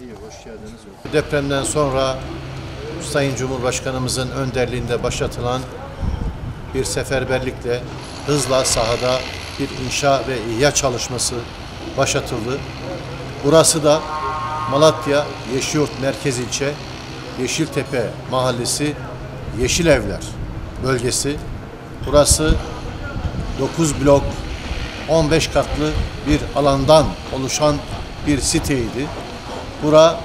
İyi, hoş geldiniz. Depremden sonra Sayın Cumhurbaşkanımızın önderliğinde başlatılan bir seferberlikle hızla sahada bir inşa ve ihya çalışması başlatıldı. Burası da Malatya Yeşilyurt Merkez İlçe Yeşiltepe Mahallesi Yeşilevler bölgesi. Burası 9 blok 15 katlı bir alandan oluşan bir siteydi. Bura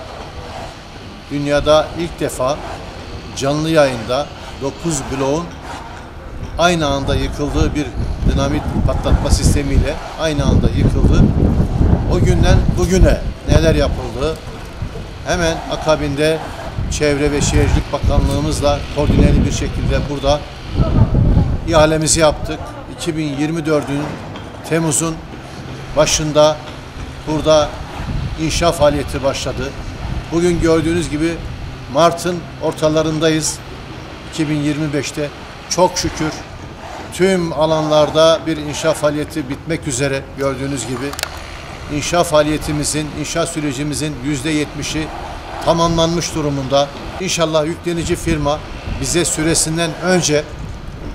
dünyada ilk defa canlı yayında 9 bloğun aynı anda yıkıldığı bir dinamit patlatma sistemiyle aynı anda yıkıldı. O günden bugüne neler yapıldı? Hemen akabinde Çevre ve Şehircilik Bakanlığımızla koordineli bir şekilde burada ihalemizi yaptık. 2024'ün Temmuz'un başında burada inşa faaliyeti başladı. Bugün gördüğünüz gibi Mart'ın ortalarındayız. 2025'te çok şükür tüm alanlarda bir inşa faaliyeti bitmek üzere gördüğünüz gibi. İnşa faaliyetimizin, inşa sürecimizin %70'i tamamlanmış durumunda. İnşallah yüklenici firma bize süresinden önce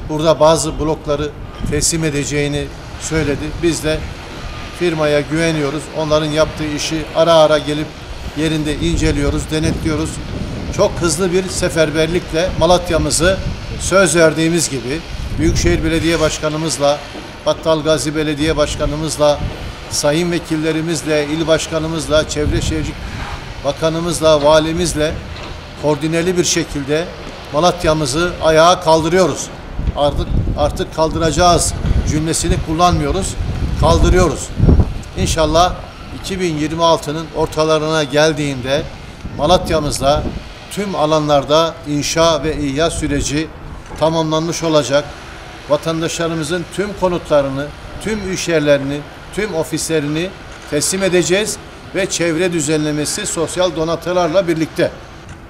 burada bazı blokları teslim edeceğini söyledi. Biz de firmaya güveniyoruz. Onların yaptığı işi ara ara gelip yerinde inceliyoruz, denetliyoruz. Çok hızlı bir seferberlikle Malatya'mızı söz verdiğimiz gibi Büyükşehir Belediye Başkanımızla, Battalgazi Belediye Başkanımızla, sayın vekillerimizle, il başkanımızla, Çevre Şehircilik Bakanımızla, valimizle koordineli bir şekilde Malatya'mızı ayağa kaldırıyoruz. Artık kaldıracağız cümlesini kullanmıyoruz, kaldırıyoruz. İnşallah 2026'nın ortalarına geldiğinde Malatya'mızda tüm alanlarda inşa ve ihya süreci tamamlanmış olacak. Vatandaşlarımızın tüm konutlarını, tüm iş yerlerini, tüm ofislerini teslim edeceğiz ve çevre düzenlemesi sosyal donatılarla birlikte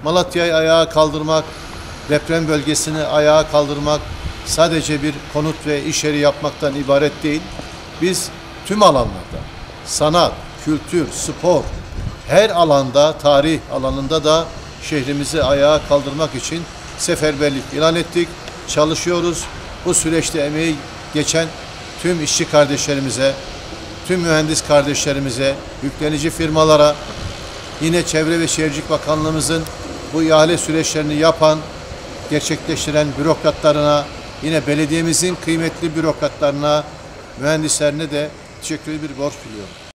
Malatya'yı ayağa kaldırmak, deprem bölgesini ayağa kaldırmak sadece bir konut ve iş yeri yapmaktan ibaret değil. Biz tüm alanlarda sanat, kültür, spor, her alanda, tarih alanında da şehrimizi ayağa kaldırmak için seferberlik ilan ettik. Çalışıyoruz. Bu süreçte emeği geçen tüm işçi kardeşlerimize, tüm mühendis kardeşlerimize, yüklenici firmalara, yine Çevre ve Şehircilik Bakanlığımızın bu ihale süreçlerini yapan, gerçekleştiren bürokratlarına, yine belediyemizin kıymetli bürokratlarına, mühendislerine de teşekkürlü bir borç biliyorum.